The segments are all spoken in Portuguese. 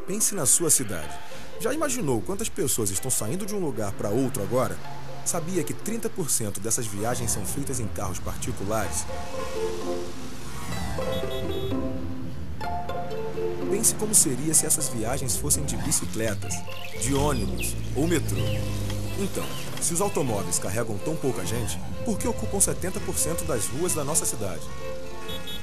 Pense na sua cidade. Já imaginou quantas pessoas estão saindo de um lugar para outro agora? Sabia que 30% dessas viagens são feitas em carros particulares? Pense como seria se essas viagens fossem de bicicletas, de ônibus ou metrô. Então, se os automóveis carregam tão pouca gente, por que ocupam 70% das ruas da nossa cidade?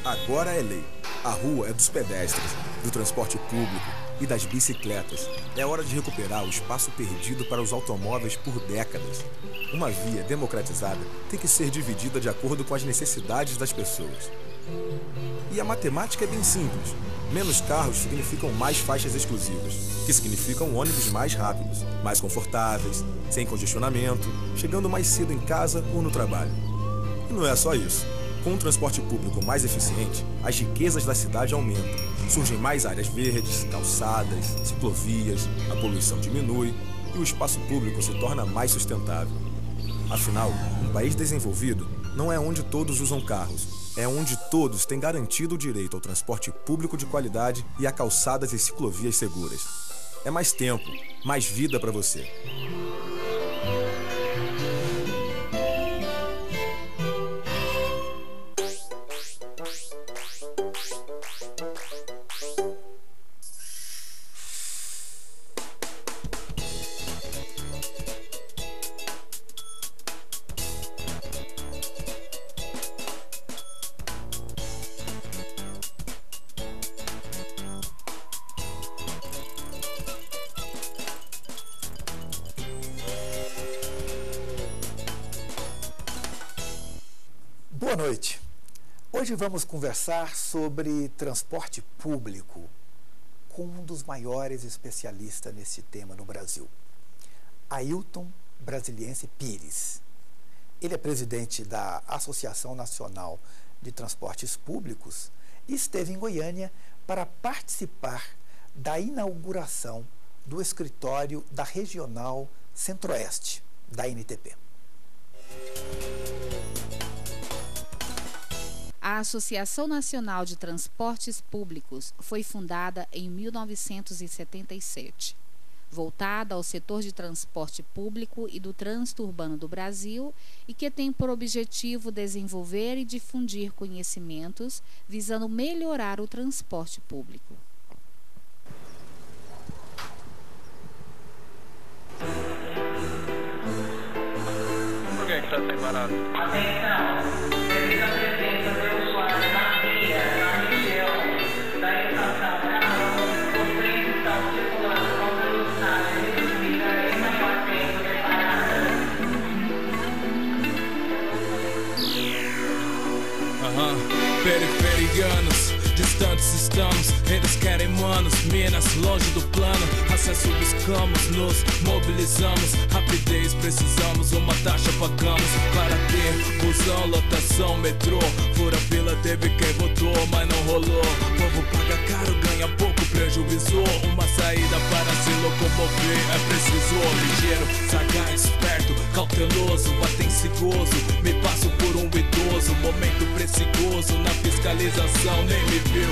Agora é lei. A rua é dos pedestres, do transporte público e das bicicletas. É hora de recuperar o espaço perdido para os automóveis por décadas. Uma via democratizada tem que ser dividida de acordo com as necessidades das pessoas. E a matemática é bem simples. Menos carros significam mais faixas exclusivas, que significam ônibus mais rápidos, mais confortáveis, sem congestionamento, chegando mais cedo em casa ou no trabalho. E não é só isso. Com um transporte público mais eficiente, as riquezas da cidade aumentam. Surgem mais áreas verdes, calçadas, ciclovias, a poluição diminui e o espaço público se torna mais sustentável. Afinal, um país desenvolvido não é onde todos usam carros, é onde todos têm garantido o direito ao transporte público de qualidade e a calçadas e ciclovias seguras. É mais tempo, mais vida para você. Boa noite. Hoje vamos conversar sobre transporte público com um dos maiores especialistas nesse tema no Brasil, Ailton Brasiliense Pires. Ele é presidente da Associação Nacional de Transportes Públicos e esteve em Goiânia para participar da inauguração do escritório da Regional Centro-Oeste, da NTP. A Associação Nacional de Transportes Públicos foi fundada em 1977, voltada ao setor de transporte público e do trânsito urbano do Brasil e que tem por objetivo desenvolver e difundir conhecimentos visando melhorar o transporte público. Por que está separado? Atenção, devido à presença de usuários na via, na região da estação Carrão, os trens estão circulando com velocidade reduzida e maior tempo de parada. Periferianos, distantes estamos, eles querem manos, minas, longe do plano, acesso buscamos, nos mobilizamos, rapidez precisamos, uma taxa pagamos, para ter busão, lotação, metrô, fura fila teve quem votou, mas não rolou, povo paga caro, ganha pouco prejuízo, uma saída para se locomover, é preciso, ligeiro, sagaz, esperto, cauteloso, atencioso, me passo por um idoso, momento precioso, na fiscalização nem me viu,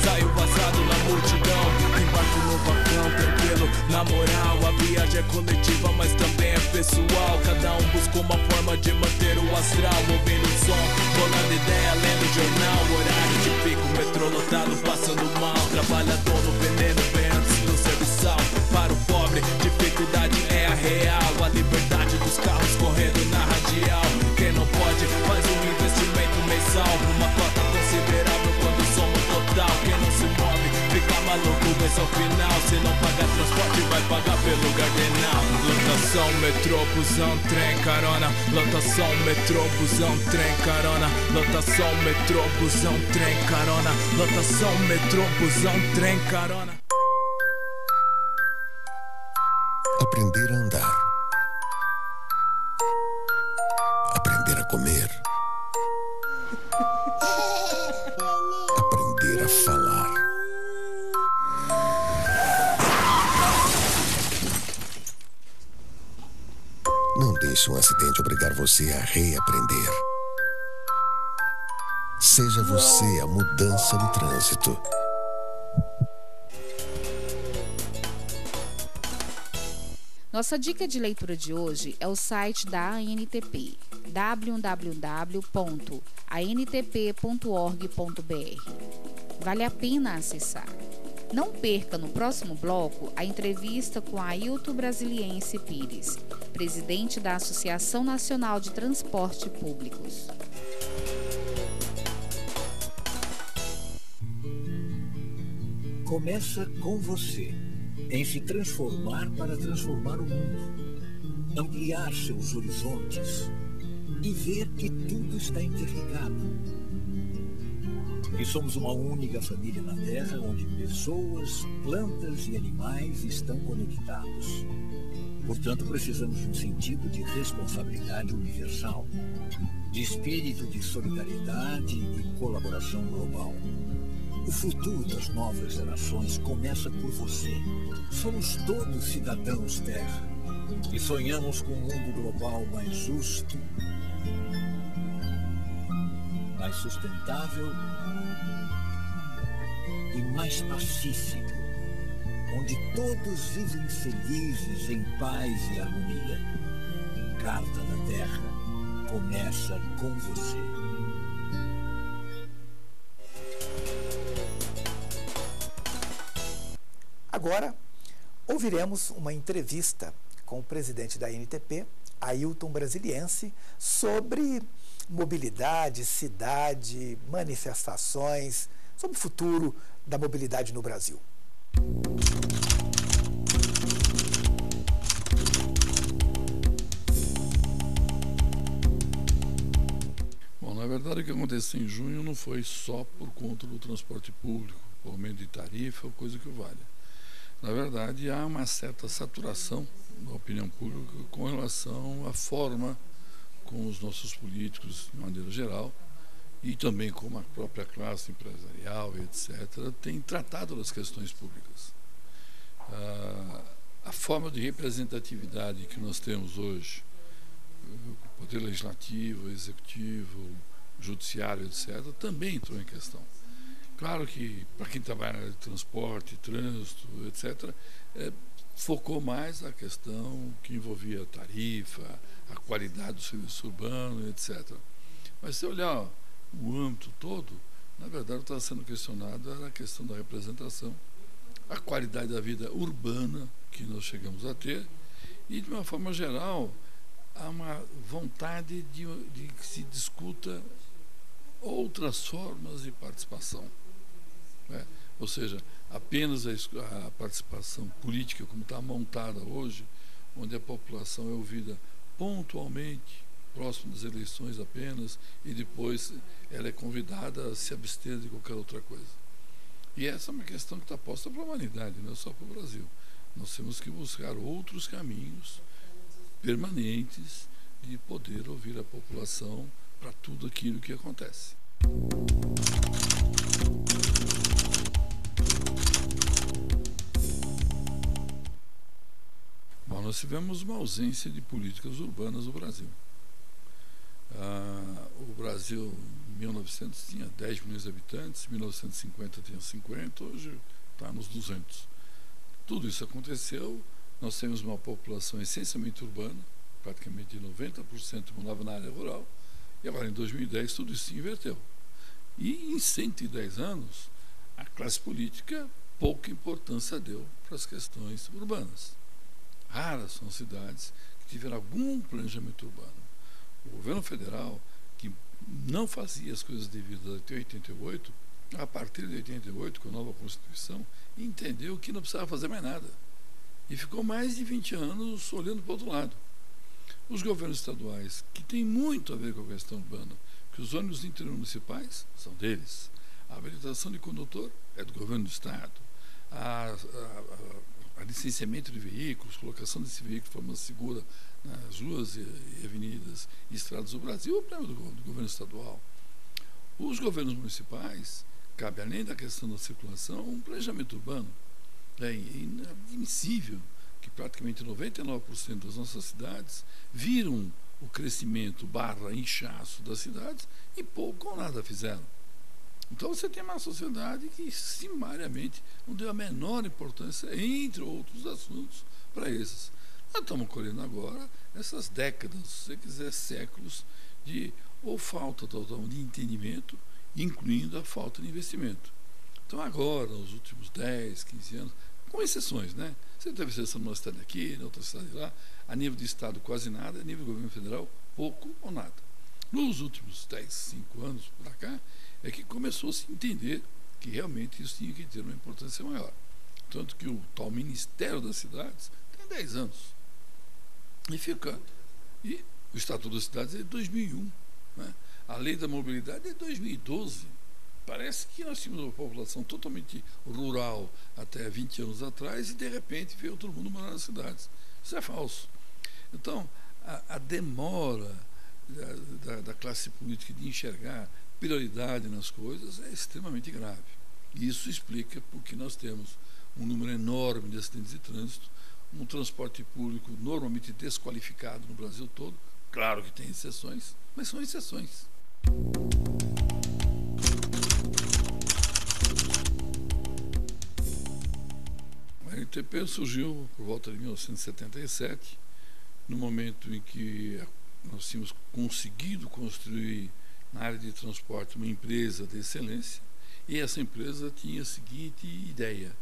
saio vazado na multidão, embarco no balcão tranquilo, na moral a viagem é coletiva mas também é pessoal, cada um busca uma forma de manter o astral, ouvindo o som, rolando ideia, lendo jornal, horário de pico, metrô lotado, passando mal, trabalhador no veneno, bem antes do serviçal, para o pobre, dificuldade é a real, a liberdade dos carros correndo na radial, quem não pode faz um investimento mensal, uma cota considerável quando somos total, quem não se move fica maluco, mas ao final se não pagar transporte vai pagar pelo cardenal. Lotação, metrô, busão, trem, carona, lotação, metrô, busão, trem, carona, lotação, metrô, busão, trem, carona, lotação, metrô, busão, trem, carona. Aprender a andar, aprender a comer, aprender a falar. Não deixe um acidente obrigar você a reaprender. Seja você a mudança no trânsito. Nossa dica de leitura de hoje é o site da ANTP, www.antp.org.br. Vale a pena acessar. Não perca no próximo bloco a entrevista com Ailton Brasiliense Pires, presidente da Associação Nacional de Transporte Públicos. Começa com você, em se transformar para transformar o mundo, ampliar seus horizontes e ver que tudo está interligado. E somos uma única família na Terra, onde pessoas, plantas e animais estão conectados. Portanto, precisamos de um sentido de responsabilidade universal, de espírito de solidariedade e colaboração global. O futuro das novas gerações começa por você. Somos todos cidadãos Terra e sonhamos com um mundo global mais justo, mais sustentável e mais pacífico, onde todos vivem felizes em paz e harmonia. Carta da Terra começa com você. Agora, ouviremos uma entrevista com o presidente da ANTP, Ailton Brasiliense, sobre mobilidade, cidade, manifestações, sobre o futuro da mobilidade no Brasil. Bom, na verdade o que aconteceu em junho não foi só por conta do transporte público, por aumento de tarifa ou coisa que valha. Na verdade, há uma certa saturação da opinião pública com relação à forma como os nossos políticos, de maneira geral, e também como a própria classe empresarial e etc., têm tratado das questões públicas. A forma de representatividade que nós temos hoje, o poder legislativo, executivo, judiciário, etc., também entrou em questão. Claro que, para quem trabalha na área de transporte, trânsito, etc., focou mais a questão que envolvia a tarifa, a qualidade do serviço urbano, etc. Mas se olhar o âmbito todo, na verdade, o que está sendo questionado era a questão da representação, a qualidade da vida urbana que nós chegamos a ter e, de uma forma geral, há uma vontade de que se discuta outras formas de participação. Ou seja, apenas a participação política como está montada hoje, onde a população é ouvida pontualmente, próximo das eleições apenas, e depois ela é convidada a se abster de qualquer outra coisa. E essa é uma questão que está posta para a humanidade, não é só para o Brasil. Nós temos que buscar outros caminhos permanentes de poder ouvir a população para tudo aquilo que acontece. Bom, nós tivemos uma ausência de políticas urbanas no Brasil. O Brasil, em 1900, tinha 10 milhões de habitantes, em 1950 tinha 50, hoje está nos 200. Tudo isso aconteceu, nós temos uma população essencialmente urbana, praticamente 90% morava na área rural, e agora em 2010 tudo isso se inverteu. E em 110 anos, a classe política pouca importância deu para as questões urbanas. Raras são cidades que tiveram algum planejamento urbano. O governo federal, que não fazia as coisas devidas até 88, a partir de 88, com a nova Constituição, entendeu que não precisava fazer mais nada. E ficou mais de 20 anos olhando para o outro lado. Os governos estaduais, que têm muito a ver com a questão urbana, que os ônibus intermunicipais são deles, a habilitação de condutor é do governo do estado, a licenciamento de veículos, colocação desse veículo de forma segura nas ruas e avenidas e estradas do Brasil, é o problema do governo estadual. Os governos municipais, cabe além da questão da circulação, um planejamento urbano. É inadmissível que praticamente 99% das nossas cidades viram o crescimento / inchaço das cidades e pouco ou nada fizeram. Então você tem uma sociedade que sumariamente não deu a menor importância, entre outros assuntos, para esses. Nós estamos colhendo agora essas décadas, se você quiser, séculos, de ou falta total de entendimento, incluindo a falta de investimento. Então agora, nos últimos 10, 15 anos, com exceções, né? Você teve exceção numa cidade aqui, na outra cidade lá, a nível de Estado quase nada, a nível do governo federal pouco ou nada. Nos últimos 10, 5 anos para cá, é que começou a se entender que realmente isso tinha que ter uma importância maior. Tanto que o tal Ministério das Cidades tem 10 anos. E o Estatuto das Cidades é de 2001. Né? A Lei da Mobilidade é de 2012. Parece que nós tínhamos uma população totalmente rural até 20 anos atrás e, de repente, veio todo mundo morar nas cidades. Isso é falso. Então, a demora da classe política de enxergar prioridade nas coisas é extremamente grave. E isso explica porque nós temos um número enorme de acidentes de trânsito, um transporte público normalmente desqualificado no Brasil todo. Claro que tem exceções, mas são exceções. A NTP surgiu por volta de 1977, no momento em que nós tínhamos conseguido construir na área de transporte uma empresa de excelência, e essa empresa tinha a seguinte ideia: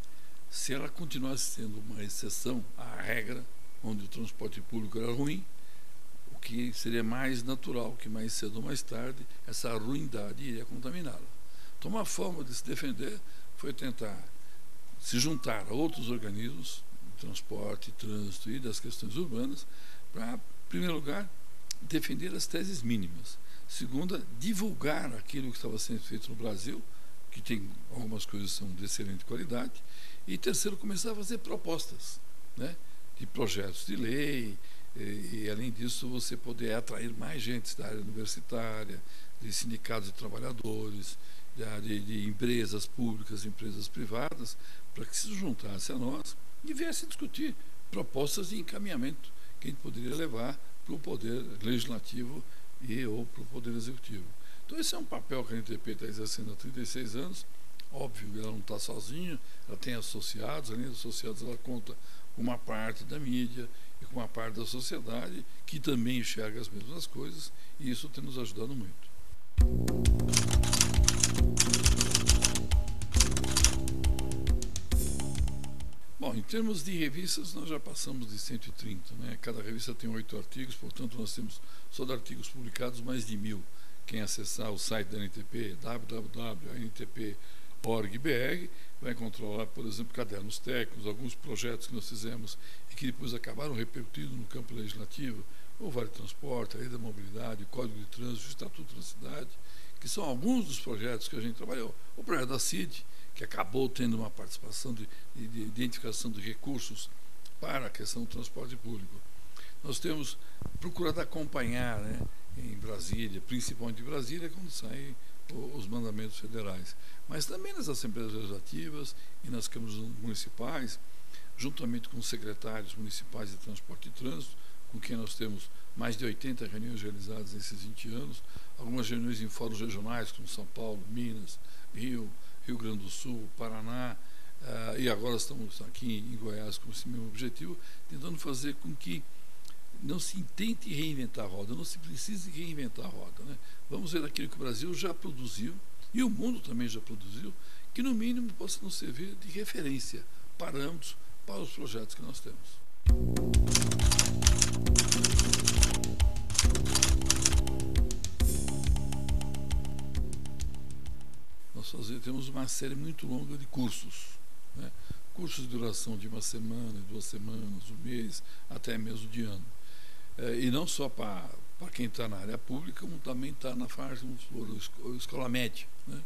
se ela continuasse sendo uma exceção à regra, onde o transporte público era ruim, o que seria mais natural que mais cedo ou mais tarde essa ruindade iria contaminá-la. Então, uma forma de se defender foi tentar se juntar a outros organismos de transporte, trânsito e das questões urbanas para, em primeiro lugar, defender as teses mínimas. Segunda, divulgar aquilo que estava sendo feito no Brasil, que tem algumas coisas que são de excelente qualidade. E terceiro, começar a fazer propostas, né, de projetos de lei, e além disso você poder atrair mais gente da área universitária, de sindicatos de trabalhadores, de empresas públicas, empresas privadas, para que se juntasse a nós e viesse discutir propostas de encaminhamento que a gente poderia levar para o poder legislativo ou para o poder executivo. Então esse é um papel que a NTP está exercendo há 36 anos. Óbvio que ela não está sozinha, ela tem associados, além dos associados ela conta com uma parte da mídia e com uma parte da sociedade que também enxerga as mesmas coisas, e isso tem nos ajudado muito. Bom, em termos de revistas, nós já passamos de 130, né? Cada revista tem 8 artigos, portanto nós temos só de artigos publicados mais de 1000. Quem acessar o site da NTP, www.ntp.org.br, vai encontrar lá, por exemplo, cadernos técnicos, alguns projetos que nós fizemos e que depois acabaram repercutindo no campo legislativo, o Vale Transporte, a Lei da Mobilidade, o Código de Trânsito, o Estatuto da Cidade, que são alguns dos projetos que a gente trabalhou. O projeto da CID, que acabou tendo uma participação de identificação de recursos para a questão do transporte público. Nós temos procurado acompanhar, né, em Brasília, principalmente em Brasília, quando saem os mandamentos federais, mas também nas Assembleias Legislativas e nas câmaras municipais, juntamente com os secretários municipais de transporte e trânsito, com quem nós temos mais de 80 reuniões realizadas nesses 20 anos, algumas reuniões em fóruns regionais, como São Paulo, Minas, Rio Grande do Sul, Paraná, e agora estamos aqui em Goiás com esse mesmo objetivo, tentando fazer com que não se tente reinventar a roda, não se precise reinventar a roda, né? Vamos ver aquilo que o Brasil já produziu, e o mundo também já produziu, que no mínimo possa nos servir de referência, parâmetros para os projetos que nós temos. Nós temos uma série muito longa de cursos, né? Cursos de duração de 1 semana, 2 semanas, 1 mês, até mesmo de ano. E não só para quem está na área pública, como também está na faixa da escola média, né?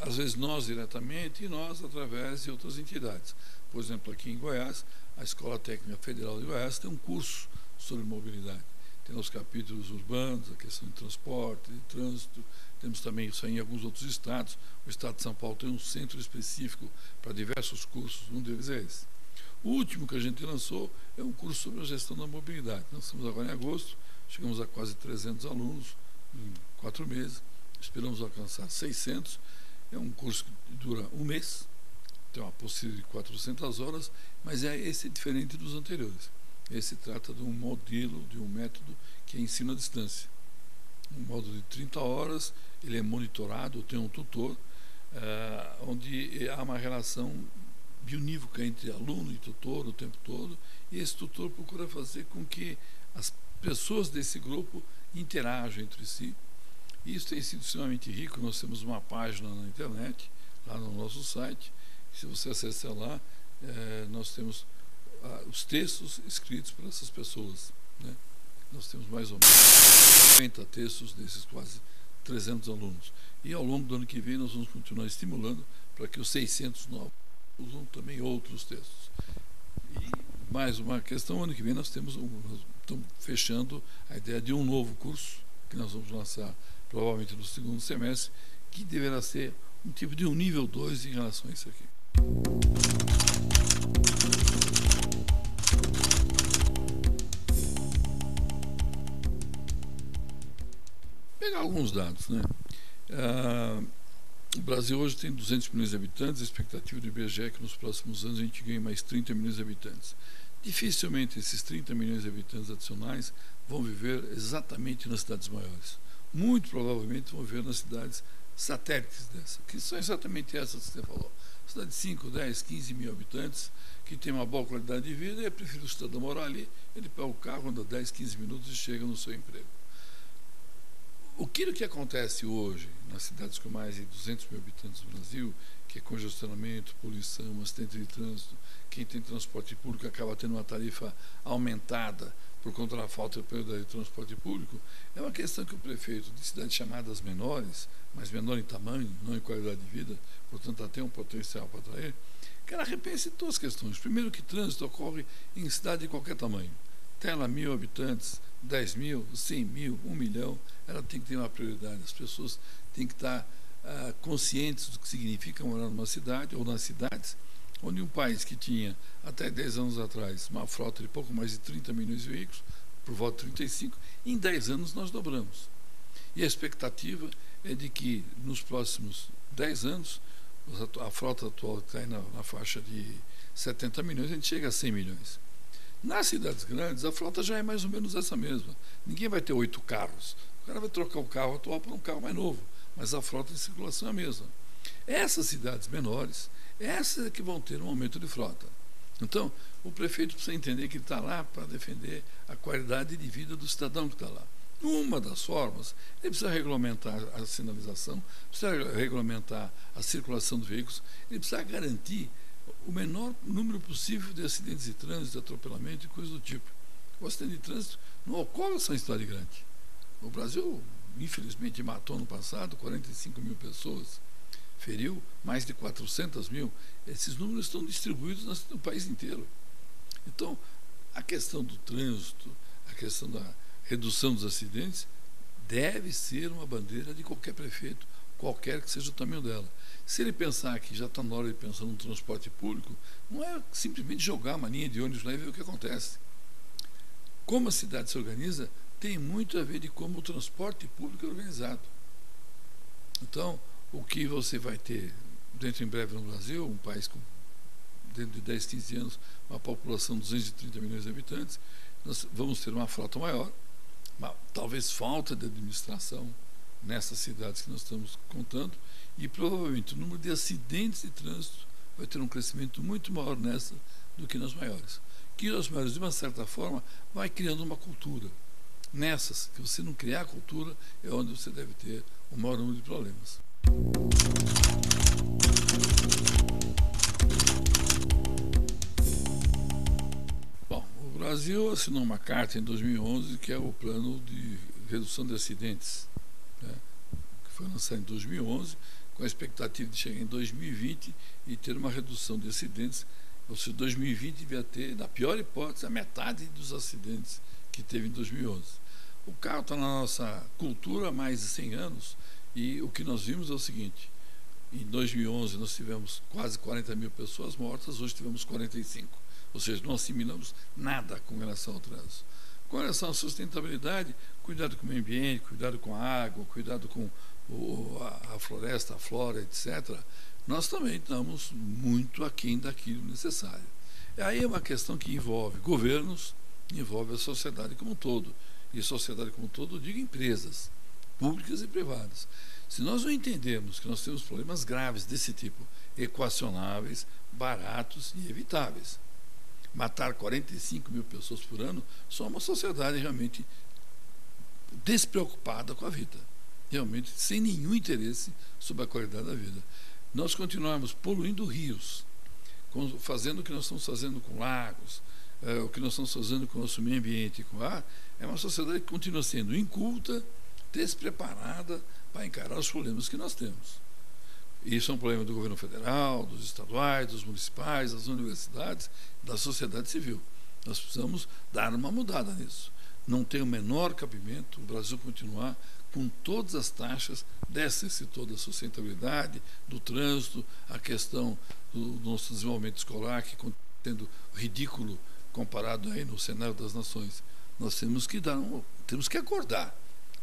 Às vezes nós diretamente e nós através de outras entidades. Por exemplo, aqui em Goiás, a Escola Técnica Federal de Goiás tem um curso sobre mobilidade. Tem os capítulos urbanos, a questão de transporte, de trânsito. Temos também isso em alguns outros estados. O estado de São Paulo tem um centro específico para diversos cursos, um deles é esse. O último que a gente lançou é um curso sobre a gestão da mobilidade. Nós estamos agora em agosto, chegamos a quase 300 alunos em 4 meses, esperamos alcançar 600. É um curso que dura 1 mês, tem uma possibilidade de 400 horas, mas esse é diferente dos anteriores. Se trata de um modelo, de um método que é ensino à distância. Um módulo de 30 horas, ele é monitorado, tem um tutor, onde há uma relação bionívoca entre aluno e tutor o tempo todo, e esse tutor procura fazer com que as pessoas desse grupo interajam entre si. E isso tem sido extremamente rico. Nós temos uma página na internet, lá no nosso site. Se você acessar lá, nós temos os textos escritos por essas pessoas, né? Nós temos mais ou menos 50 textos desses quase 300 alunos. E ao longo do ano que vem nós vamos continuar estimulando para que os 600 novos usam também outros textos. E mais uma questão, ano que vem nós estamos fechando a ideia de um novo curso, que nós vamos lançar provavelmente no segundo semestre, que deverá ser um tipo de um nível 2 em relação a isso aqui. Pegar alguns dados, né? O Brasil hoje tem 200 milhões de habitantes, a expectativa do IBGE é que nos próximos anos a gente ganhe mais 30 milhões de habitantes. Dificilmente esses 30 milhões de habitantes adicionais vão viver exatamente nas cidades maiores. Muito provavelmente vão viver nas cidades satélites dessa, que são exatamente essas que você falou. Cidade de 5, 10, 15 mil habitantes, que tem uma boa qualidade de vida, e é preferível o cidadão morar ali, ele pega o carro, anda 10, 15 minutos e chega no seu emprego. O que acontece hoje nas cidades com mais de 200 mil habitantes do Brasil, que é congestionamento, poluição, acidente de trânsito, quem tem transporte público acaba tendo uma tarifa aumentada por conta da falta de transporte público, é uma questão que o prefeito de cidades chamadas menores, mas menor em tamanho, não em qualidade de vida, portanto até um potencial para atrair, que ela repense duas questões. Primeiro, que trânsito ocorre em cidade de qualquer tamanho. Tem ela 1.000 habitantes, 10 mil, 100 mil, 1 milhão, ela tem que ter uma prioridade. As pessoas têm que estar conscientes do que significa morar numa cidade ou nas cidades, onde um país que tinha até 10 anos atrás uma frota de pouco mais de 30 milhões de veículos, por volta de 35, em 10 anos nós dobramos. E a expectativa é de que nos próximos 10 anos, a frota atual está aí na faixa de 70 milhões, a gente chega a 100 milhões. Nas cidades grandes, a frota já é mais ou menos essa mesma. Ninguém vai ter 8 carros. O cara vai trocar o carro atual por um carro mais novo, mas a frota de circulação é a mesma. Essas cidades menores, essas é que vão ter um aumento de frota. Então, o prefeito precisa entender que ele está lá para defender a qualidade de vida do cidadão que está lá. Uma das formas, ele precisa regulamentar a sinalização, precisa regulamentar a circulação de veículos, ele precisa garantir o menor número possível de acidentes de trânsito, de atropelamento e coisas do tipo. O acidente de trânsito não ocorre só em cidade grande. O Brasil, infelizmente, matou no passado 45 mil pessoas, feriu mais de 400 mil. Esses números estão distribuídos no país inteiro. Então, a questão do trânsito, a questão da redução dos acidentes, deve ser uma bandeira de qualquer prefeito, qualquer que seja o tamanho dela. Se ele pensar que já está na hora de pensar no transporte público, não é simplesmente jogar uma linha de ônibus lá e ver o que acontece. Como a cidade se organiza, tem muito a ver de como o transporte público é organizado. Então, o que você vai ter dentro em breve no Brasil, um país com dentro de 10, 15 anos, uma população de 230 milhões de habitantes, nós vamos ter uma frota maior, talvez falta de administração nessas cidades que nós estamos contando, e provavelmente o número de acidentes de trânsito vai ter um crescimento muito maior nessa do que nas maiores. Que nas maiores, de uma certa forma, vai criando uma cultura. Nessas, que você não criar cultura, é onde você deve ter o maior número de problemas. Bom, o Brasil assinou uma carta em 2011, que é o plano de redução de acidentes, né, que foi lançado em 2011, com a expectativa de chegar em 2020 e ter uma redução de acidentes. Ou seja, 2020 devia ter, na pior hipótese, a metade dos acidentes que teve em 2011. O carro está na nossa cultura há mais de 100 anos, e o que nós vimos é o seguinte: em 2011 nós tivemos quase 40 mil pessoas mortas, hoje tivemos 45. Ou seja, não assimilamos nada com relação ao trânsito. Com relação à sustentabilidade, cuidado com o meio ambiente, cuidado com a água, cuidado com a floresta, a flora, etc., nós também estamos muito aquém daquilo necessário. Aí é uma questão que envolve governos, envolve a sociedade como um todo. E sociedade como um todo, eu digo empresas, públicas e privadas. Se nós não entendermos que nós temos problemas graves desse tipo, equacionáveis, baratos e evitáveis, matar 45 mil pessoas por ano, só uma sociedade realmente despreocupada com a vida, realmente sem nenhum interesse sobre a qualidade da vida. Nós continuarmos poluindo rios, fazendo o que nós estamos fazendo com lagos, o que nós estamos fazendo com o nosso meio ambiente e com o ar, é uma sociedade que continua sendo inculta, despreparada para encarar os problemas que nós temos. Isso é um problema do governo federal, dos estaduais, dos municipais, das universidades, da sociedade civil. Nós precisamos dar uma mudada nisso. Não tem o menor cabimento o Brasil continuar com todas as taxas desse setor da sustentabilidade, do trânsito, a questão do nosso desenvolvimento escolar, que sendo ridículo comparado aí no cenário das nações. Nós temos que acordar.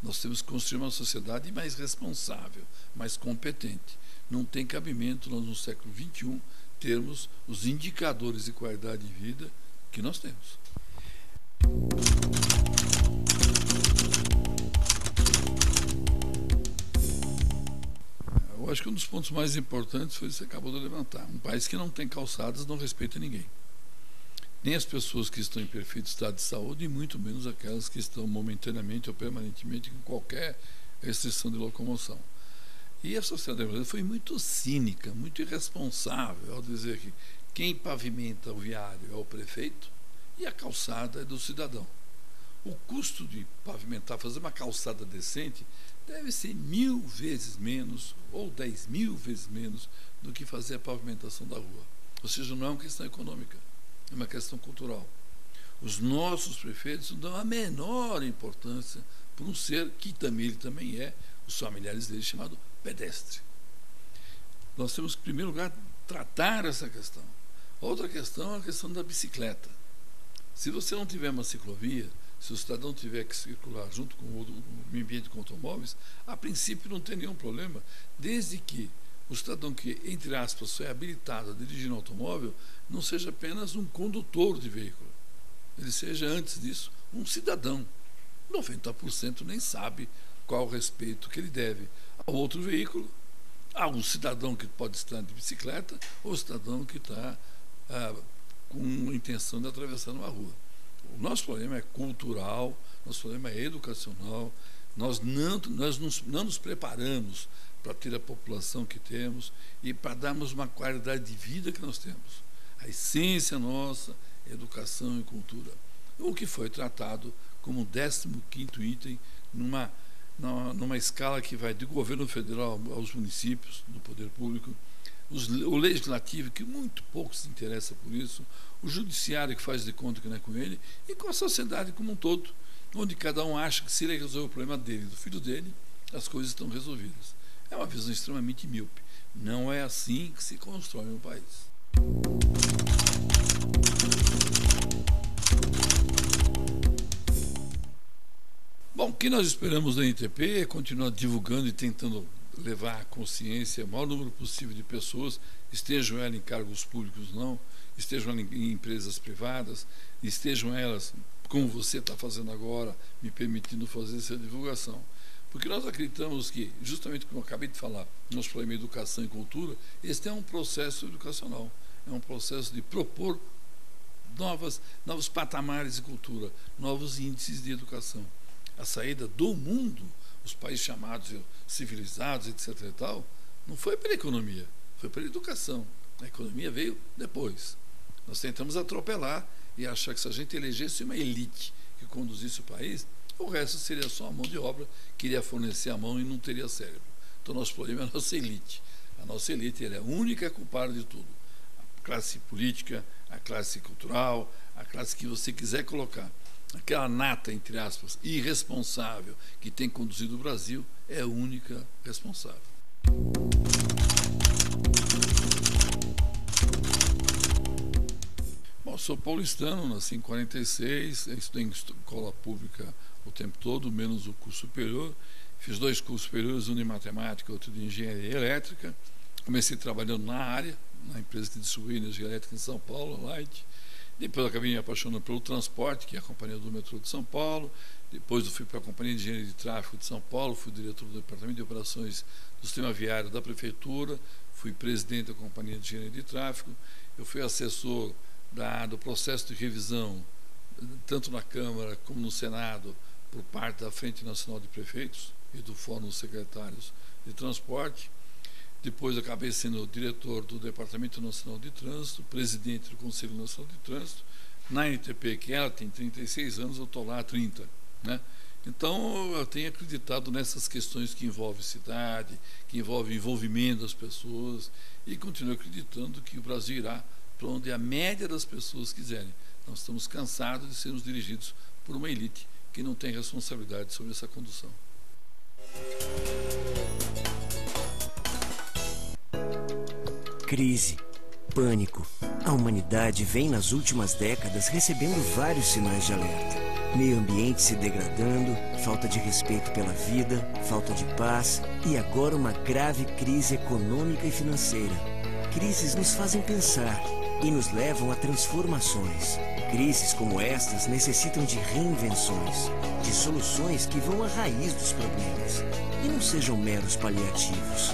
Nós temos que construir uma sociedade mais responsável, mais competente. Não tem cabimento nós, no século XXI, termos os indicadores de qualidade de vida que nós temos. Eu acho que um dos pontos mais importantes foi isso que você acabou de levantar. Um país que não tem calçadas não respeita ninguém. Nem as pessoas que estão em perfeito estado de saúde, e muito menos aquelas que estão momentaneamente ou permanentemente com qualquer restrição de locomoção. E a sociedade brasileira foi muito cínica, muito irresponsável ao dizer que quem pavimenta o viário é o prefeito e a calçada é do cidadão. O custo de pavimentar, fazer uma calçada decente, deve ser 1000 vezes menos ou 10.000 vezes menos do que fazer a pavimentação da rua. Ou seja, não é uma questão econômica, é uma questão cultural. Os nossos prefeitos dão a menor importância para um ser que ele também é, os familiares dele, chamado pedestre. Nós temos que, em primeiro lugar, tratar essa questão. Outra questão é a questão da bicicleta. Se você não tiver uma ciclovia, se o cidadão tiver que circular junto com o meio ambiente com automóveis, a princípio não tem nenhum problema, desde que o cidadão que, entre aspas, foi habilitado a dirigir um automóvel, não seja apenas um condutor de veículo. Ele seja, antes disso, um cidadão. 90% nem sabe qual o respeito que ele deve ao outro veículo, a um cidadão que pode estar de bicicleta ou cidadão que está com a intenção de atravessar uma rua. O nosso problema é cultural, nosso problema é educacional, nós não nos preparamos para ter a população que temos e para darmos uma qualidade de vida que nós temos. A essência nossa é educação e cultura. O que foi tratado como o 15º item numa escala que vai do governo federal aos municípios, do poder público, o legislativo, que muito pouco se interessa por isso, o judiciário, que faz de conta que não é com ele, e com a sociedade como um todo, onde cada um acha que se ele resolver o problema dele e do filho dele, as coisas estão resolvidas. É uma visão extremamente míope. Não é assim que se constrói um país. Bom, o que nós esperamos da NTP é continuar divulgando e tentando levar à consciência o maior número possível de pessoas, estejam elas em cargos públicos não, estejam em empresas privadas, estejam elas, como você está fazendo agora, me permitindo fazer essa divulgação. Porque nós acreditamos que, justamente como eu acabei de falar, nosso problema é educação e cultura, este é um processo educacional, é um processo de propor novos patamares de cultura, novos índices de educação. A saída do mundo, os países chamados civilizados, etc. e tal, não foi pela economia, foi pela educação. A economia veio depois. Nós tentamos atropelar e achar que se a gente elegesse uma elite que conduzisse o país, o resto seria só a mão de obra que iria fornecer a mão e não teria cérebro. Então, nosso problema é a nossa elite. A nossa elite ela é a única culpada de tudo. A classe política, a classe cultural, a classe que você quiser colocar. Aquela nata, entre aspas, irresponsável que tem conduzido o Brasil é a única responsável. Bom, sou paulistano, nasci em 46, estudei em escola pública o tempo todo, menos o curso superior. Fiz 2 cursos superiores, um de matemática, outro de engenharia elétrica. Comecei trabalhando na área, na empresa que distribui energia elétrica em São Paulo, a Light. Depois eu acabei me apaixonando pelo transporte, que é a Companhia do Metrô de São Paulo. Depois eu fui para a Companhia de Engenharia de Tráfego de São Paulo, fui diretor do Departamento de Operações do Sistema Viário da Prefeitura, fui presidente da Companhia de Engenharia de Tráfego. Eu fui assessor do processo de revisão, tanto na Câmara como no Senado, por parte da Frente Nacional de Prefeitos e do Fórum dos Secretários de Transporte. Depois acabei sendo diretor do Departamento Nacional de Trânsito, presidente do Conselho Nacional de Trânsito. Na NTP, que ela tem 36 anos, eu estou lá há 30. Né? Então, eu tenho acreditado nessas questões que envolvem cidade, que envolvem envolvimento das pessoas, e continuo acreditando que o Brasil irá para onde a média das pessoas quiserem. Nós estamos cansados de sermos dirigidos por uma elite que não tem responsabilidade sobre essa condução. Crise, pânico. A humanidade vem nas últimas décadas recebendo vários sinais de alerta. Meio ambiente se degradando, falta de respeito pela vida, falta de paz e agora uma grave crise econômica e financeira. Crises nos fazem pensar e nos levam a transformações. Crises como estas necessitam de reinvenções, de soluções que vão à raiz dos problemas e não sejam meros paliativos.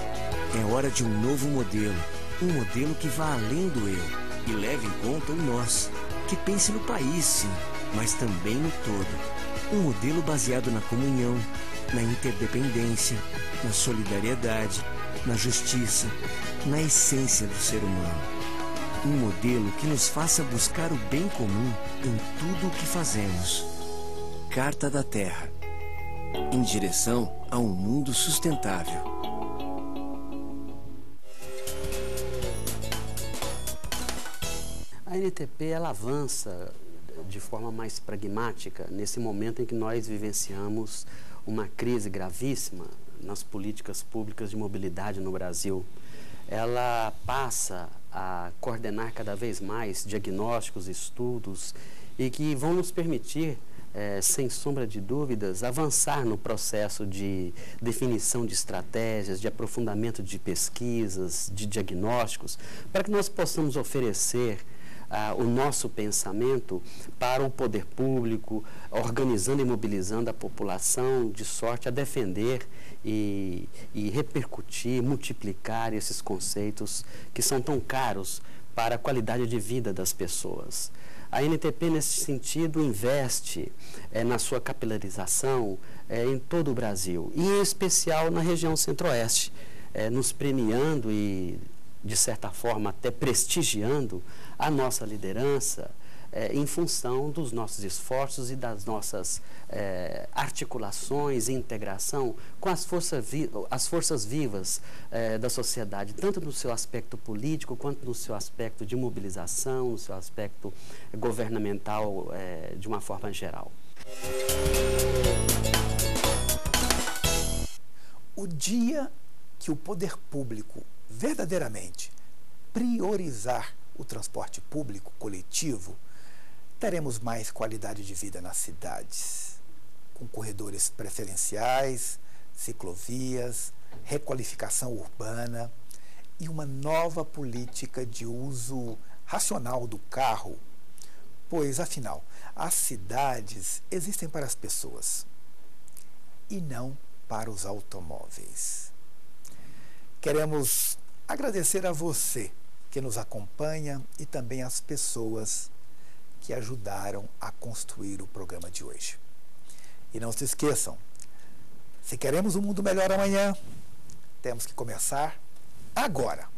É hora de um novo modelo, um modelo que vá além do eu e leve em conta o nós, que pense no país, sim, mas também no todo. Um modelo baseado na comunhão, na interdependência, na solidariedade, na justiça, na essência do ser humano. Um modelo que nos faça buscar o bem comum em tudo o que fazemos. Carta da Terra. Em direção a um mundo sustentável. A NTP ela avança de forma mais pragmática nesse momento em que nós vivenciamos uma crise gravíssima nas políticas públicas de mobilidade no Brasil. Ela passa a coordenar cada vez mais diagnósticos, estudos e que vão nos permitir, sem sombra de dúvidas, avançar no processo de definição de estratégias, de aprofundamento de pesquisas, de diagnósticos, para que nós possamos oferecer o nosso pensamento para o poder público, organizando e mobilizando a população de sorte a defender e repercutir, multiplicar esses conceitos que são tão caros para a qualidade de vida das pessoas. A NTP, nesse sentido, investe na sua capilarização em todo o Brasil, e em especial na região centro-oeste, nos premiando e, de certa forma, até prestigiando a nossa liderança em função dos nossos esforços e das nossas articulações e integração com as forças vivas da sociedade, tanto no seu aspecto político, quanto no seu aspecto de mobilização, no seu aspecto governamental de uma forma geral. O dia que o poder público verdadeiramente priorizar o transporte público coletivo, teremos mais qualidade de vida nas cidades, com corredores preferenciais, ciclovias, requalificação urbana e uma nova política de uso racional do carro, pois, afinal, as cidades existem para as pessoas e não para os automóveis. Queremos agradecer a você que nos acompanha e também às pessoas que ajudaram a construir o programa de hoje. E não se esqueçam, se queremos um mundo melhor amanhã, temos que começar agora.